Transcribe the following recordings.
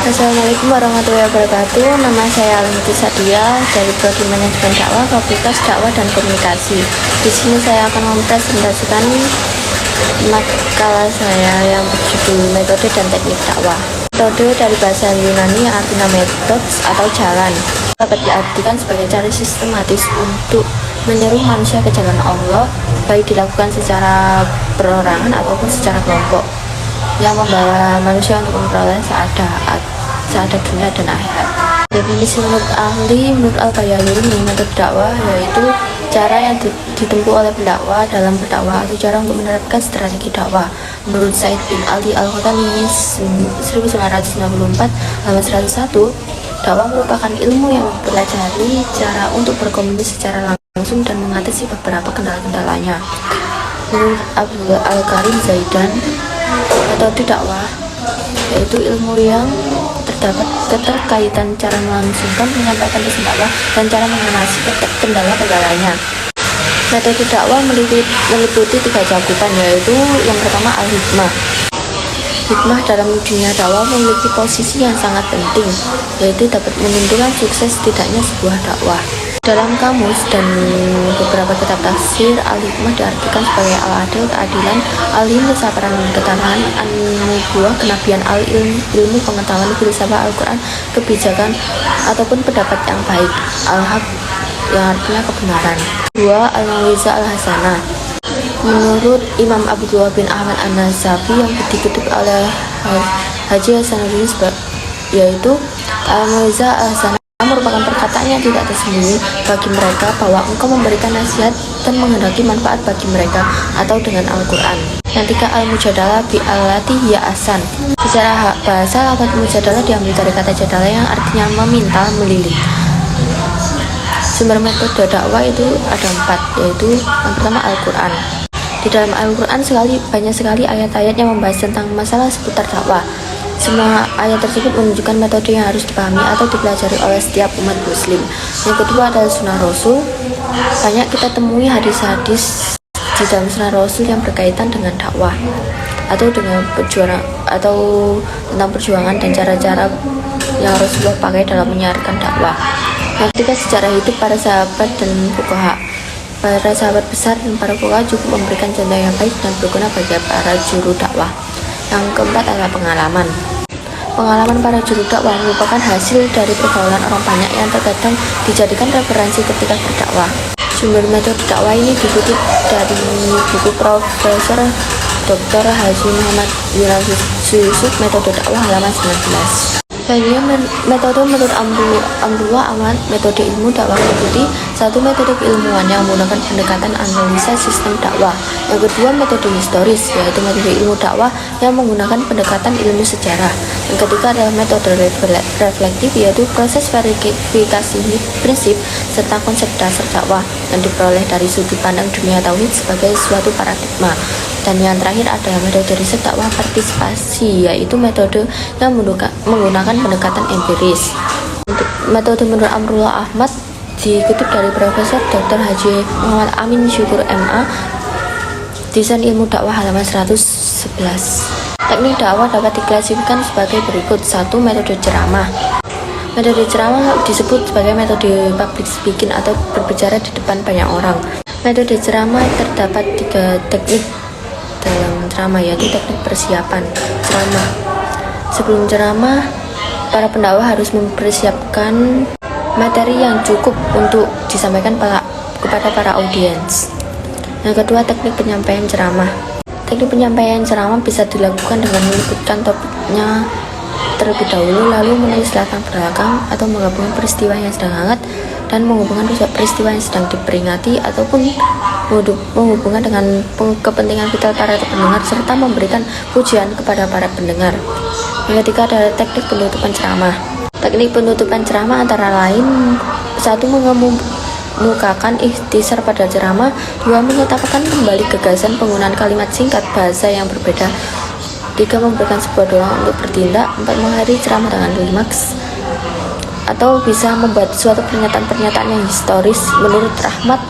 Assalamualaikum warahmatullahi wabarakatuh. Nama saya Alinti Sadia dari Prodi Manajemen Dakwah, Fakultas Dakwah dan Komunikasi. Di sini saya akan mempresentasikan makalah saya yang berjudul Metode dan Teknik Dakwah. Metode dari bahasa Yunani artinya methods atau jalan. Dapat diartikan sebagai cara sistematis untuk menyeru manusia ke jalan Allah, baik dilakukan secara perorangan ataupun secara kelompok, yang membawa manusia untuk memperoleh saadat dunia dan akhirat. Definisi menurut Al-Bayaluni, metode dakwah yaitu cara yang ditempuh oleh pendakwah dalam berdakwah atau cara untuk menerapkan strategi dakwah. Menurut Said bin Ali Al-Khatami 1994 halaman 101, dakwah merupakan ilmu yang mempelajari cara untuk berkomunikasi secara langsung dan mengatasi beberapa kendala-kendalanya. Menurut Abdul Al-Karim Zaidan, metode dakwah yaitu ilmu yang terdapat keterkaitan cara melangsungkan menyampaikan pesan dakwah dan cara mengatasi kendala-kendalanya. Metode dakwah meliputi 3 cakupan, yaitu yang pertama al-hikmah. Hikmah dalam dunia dakwah memiliki posisi yang sangat penting, yaitu dapat menentukan sukses tidaknya sebuah dakwah. Dalam kamus dan beberapa kitab tafsir, al-hikmah diartikan sebagai al-adil, keadilan, al-ilm, kesabaran, ketabahan, an-nubuwah, kenabian, al-ilmu, pengetahuan, filsafat, Al-Quran, kebijakan, ataupun pendapat yang baik, al-haq, yang artinya kebenaran. 2. Al-mau'izah al-hasanah. Menurut Imam Abdullah bin Ahmad An-Nasafi yang dikutip oleh Haji Hasanuddin, yaitu al-mau'izah al-hasanah merupakan perkataan yang tidak tersembunyi bagi mereka bahwa engkau memberikan nasihat dan menghendaki manfaat bagi mereka, atau dengan Al-Quran. Yang 3. Al-mujadalah bi'allati hiya ahsan. Secara bahasa, lafaz mujadalah diambil dari kata jadalah yang artinya meminta, melilit. Sumber metode dakwah itu ada 4, yaitu yang pertama Al-Quran. Di dalam Al-Quran banyak sekali ayat-ayat yang membahas tentang masalah seputar dakwah. Semua ayat tersebut menunjukkan metode yang harus dipahami atau dipelajari oleh setiap umat muslim. Yang kedua adalah sunnah Rasul. Banyak kita temui hadis-hadis di dalam sunnah Rasul yang berkaitan dengan dakwah atau dengan tentang perjuangan dan cara-cara yang Rasulullah pakai dalam menyiarkan dakwah. Yang ketiga, sejarah hidup para sahabat dan fuqaha. Para sahabat besar dan para fuqaha cukup memberikan contoh yang baik dan berguna bagi para juru dakwah. Yang keempat adalah pengalaman. Pengalaman para juru dakwah merupakan hasil dari pergaulan orang banyak yang terkadang dijadikan referensi ketika berdakwah. Sumber metode dakwah ini dikutip dari buku Profesor Dr. Haji Muhammad Yusuf, Metode Dakwah, halaman 19. Selanjutnya, metode menurut Abdullah Ahmad, metode ilmu dakwah meliputi 1. Metode keilmuan yang menggunakan pendekatan analisa sistem dakwah. Yang kedua, metode historis, yaitu metode ilmu dakwah yang menggunakan pendekatan ilmu sejarah. Yang ketiga adalah metode reflektif, yaitu proses verifikasi prinsip serta konsep dasar dakwah yang diperoleh dari sudut pandang dunia tauhid sebagai suatu paradigma. Dan yang terakhir adalah metode riset dakwah partisipasi, yaitu metode yang menggunakan pendekatan empiris. Untuk metode menurut Abdullah Ahmad dikutip dari Profesor Dr. Haji Muhammad Amin Syukur MA, Desain Ilmu Dakwah, halaman 111. Teknik dakwah dapat diklasifikasikan sebagai berikut. 1. Metode ceramah. Metode ceramah disebut sebagai metode public speaking atau berbicara di depan banyak orang. Metode ceramah terdapat 3 teknik dalam ceramah, yaitu teknik persiapan ceramah. Sebelum ceramah, para pendakwah harus mempersiapkan materi yang cukup untuk disampaikan kepada para audiens. Yang kedua, teknik penyampaian ceramah. Teknik penyampaian ceramah bisa dilakukan dengan menyebutkan topiknya terlebih dahulu, lalu menulis latar belakang atau menggabungkan peristiwa yang sedang hangat dan menghubungkan peristiwa yang sedang diperingati, ataupun menghubungkan dengan kepentingan vital para pendengar serta memberikan pujian kepada para pendengar. Yang ketiga adalah teknik penutupan ceramah. Teknik penutupan ceramah antara lain 1. Mengemukakan ikhtisar pada ceramah. 2. Menyatakan kembali gagasan penggunaan kalimat singkat bahasa yang berbeda. 3. Memberikan sebuah dorongan untuk bertindak. 4. Mengakhiri ceramah dengan klimaks atau bisa membuat suatu pernyataan-pernyataan yang historis. Menurut Rahmat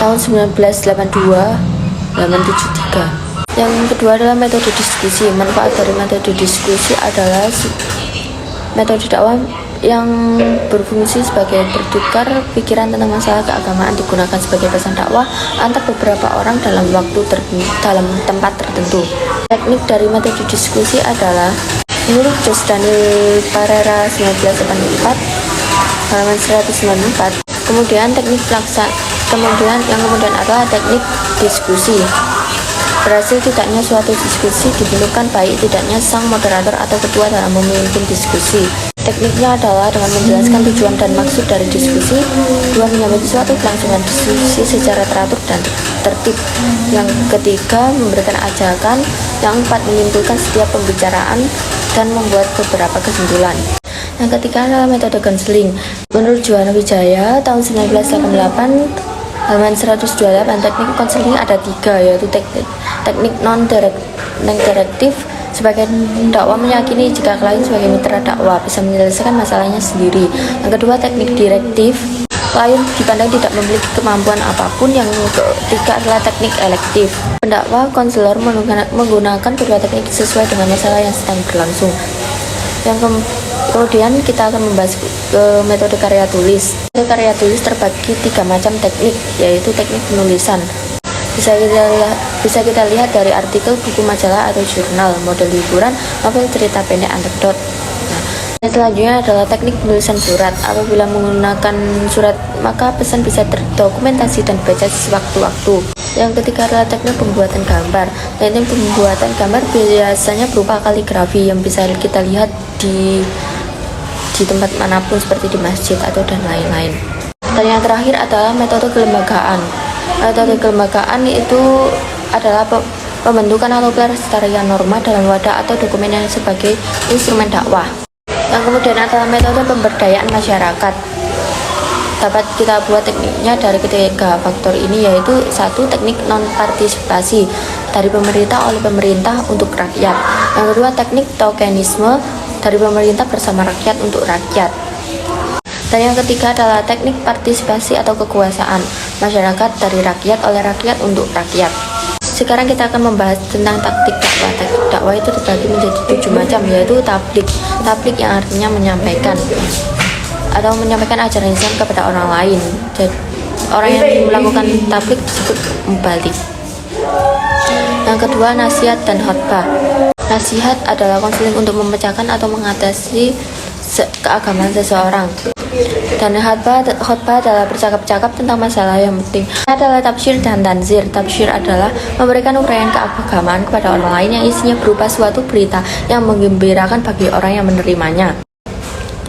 tahun 1982 halaman 73. Yang kedua adalah metode diskusi. Manfaat dari metode diskusi adalah Metode dakwah yang berfungsi sebagai bertukar pikiran tentang masalah keagamaan digunakan sebagai pesan dakwah antar beberapa orang dalam dalam tempat tertentu. Teknik dari metode diskusi adalah menurut Jos Daniel Pereira 1984 halaman 194. Kemudian kemudian adalah teknik diskusi. Berhasil tidaknya suatu diskusi ditentukan baik tidaknya sang moderator atau ketua dalam memimpin diskusi. Tekniknya adalah dengan menjelaskan tujuan dan maksud dari diskusi, dua menyambut suatu kelangsungan diskusi secara teratur dan tertib. Yang ketiga, memberikan ajakan. Yang empat, menyimpulkan setiap pembicaraan dan membuat beberapa kesimpulan. Yang ketiga adalah metode konseling. Menurut Juwana Wijaya tahun 1988 halaman 128, teknik konseling ada tiga, yaitu teknik non-direktif. Sebagian dakwah meyakini jika klien sebagai mitra dakwah bisa menyelesaikan masalahnya sendiri. Yang kedua, teknik direktif. Klien dipandang tidak memiliki kemampuan apapun. Yang ketiga adalah teknik elektif. Pendakwah konselor menggunakan kedua teknik sesuai dengan masalah yang sedang berlangsung. Kemudian kita akan membahas metode karya tulis. Metode karya tulis terbagi 3 macam teknik, yaitu teknik penulisan. Bisa kita lihat dari artikel, buku, majalah, atau jurnal, model hiburan, novel, cerita pendek, anekdot. Yang selanjutnya adalah teknik penulisan surat. Apabila menggunakan surat, maka pesan bisa terdokumentasi dan dibaca sewaktu-waktu. Yang ketiga adalah teknik pembuatan gambar. Teknik pembuatan gambar biasanya berupa kaligrafi yang bisa kita lihat di tempat manapun seperti di masjid atau dan lain-lain. Dan yang terakhir adalah metode kelembagaan. Metode kelembagaan itu adalah pembentukan atau pelestarian norma dalam wadah atau dokumen yang sebagai instrumen dakwah. Yang kemudian adalah metode pemberdayaan masyarakat. Dapat kita buat tekniknya dari ketiga faktor ini, yaitu satu, teknik non-partisipasi dari pemerintah oleh pemerintah untuk rakyat. Yang kedua, teknik tokenisme dari pemerintah bersama rakyat untuk rakyat. Dan yang ketiga adalah teknik partisipasi atau kekuasaan masyarakat dari rakyat oleh rakyat untuk rakyat. Sekarang kita akan membahas tentang taktik dakwah. Taktik dakwah itu terbagi menjadi 7 macam, yaitu tablik. Tablik yang artinya menyampaikan ajaran Islam kepada orang lain. Jadi orang yang melakukan tablik disebut mubalik. Yang kedua, nasihat dan khotbah. Nasihat adalah konseling untuk memecahkan atau mengatasi keagamaan seseorang. Dan khotbah adalah bercakap-cakap tentang masalah yang penting. Adalah tafsir dan tanzir. Tafsir adalah memberikan uraian keagamaan kepada orang lain yang isinya berupa suatu berita yang menggembirakan bagi orang yang menerimanya.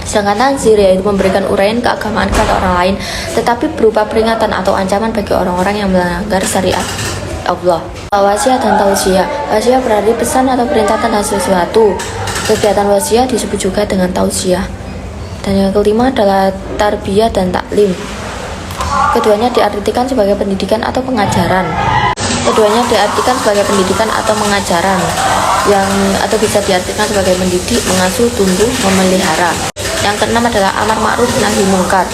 Sedangkan tanzir yaitu memberikan uraian keagamaan kepada orang lain tetapi berupa peringatan atau ancaman bagi orang-orang yang melanggar syariat Allah. Wasiat dan tausiah. Wasiat berarti pesan atau perintah tentang sesuatu. Kegiatan wasiat disebut juga dengan tausiah. Dan yang kelima adalah tarbiyah dan taklim. Keduanya diartikan sebagai pendidikan atau pengajaran. Atau bisa diartikan sebagai mendidik, mengasuh, tumbuh, memelihara. Yang keenam adalah amar ma'ruf nahi mungkar,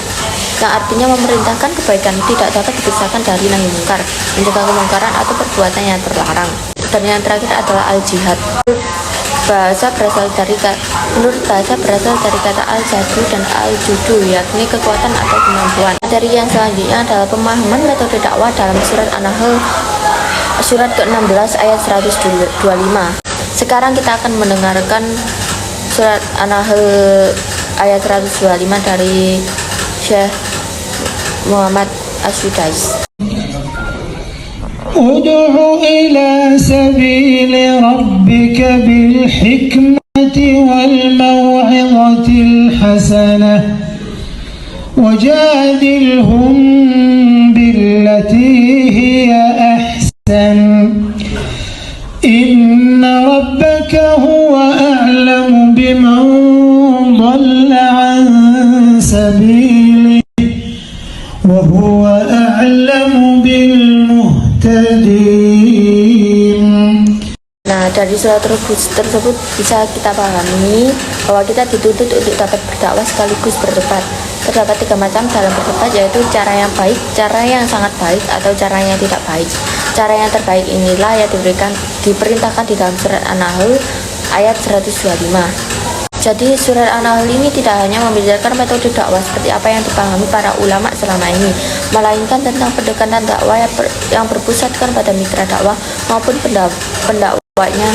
yang artinya memerintahkan kebaikan, tidak dapat dipisahkan dari nahi mungkar, mencegah kemungkaran atau perbuatan yang terlarang. Dan yang terakhir adalah al-jihad. Menurut bahasa berasal dari kata al-jadu dan al-judu, yakni kekuatan atau kemampuan. Materi yang selanjutnya adalah pemahaman metode dakwah dalam surat An-Nahl surat ke-16 ayat 125. Sekarang kita akan mendengarkan surat An-Nahl ayat 125 dari Syekh Muhammad As-Sudais. ادع إلى سبيل ربك بالحكمة والموعظة الحسنة وجادلهم بالتي هي أحسن إن ربك هو أعلم بمن ضل عن سبيله وهو أعلم بالمهتدين. Nah, dari surat tersebut bisa kita pahami bahwa kita dituntut untuk dapat berdakwah sekaligus berdebat. Terdapat 3 macam dalam berdebat, yaitu cara yang baik, cara yang sangat baik, atau cara yang tidak baik. Cara yang terbaik inilah yang diperintahkan di dalam surat An-Nahl ayat 125. Jadi surat An-Nahl ini tidak hanya membicarakan metode dakwah seperti apa yang dipahami para ulama selama ini, melainkan tentang pendekatan dakwah yang berpusatkan pada mitra dakwah maupun pendakwahnya.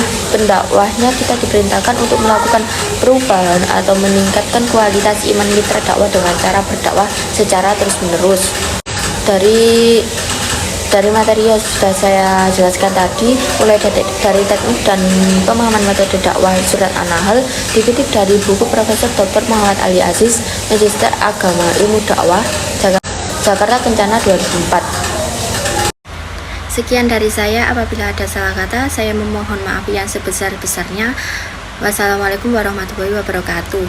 Kita diperintahkan untuk melakukan perubahan atau meningkatkan kualitas iman mitra dakwah dengan cara berdakwah secara terus-menerus. Dari materi yang sudah saya jelaskan tadi, mulai dari teknik dan pemahaman metode dakwah surat An-Nahl, dikutip dari buku Profesor Dr. Muhammad Ali Aziz, Magister Agama Ilmu Dakwah, Jakarta Kencana 2004. Sekian dari saya, apabila ada salah kata, saya memohon maaf yang sebesar-besarnya. Wassalamualaikum warahmatullahi wabarakatuh.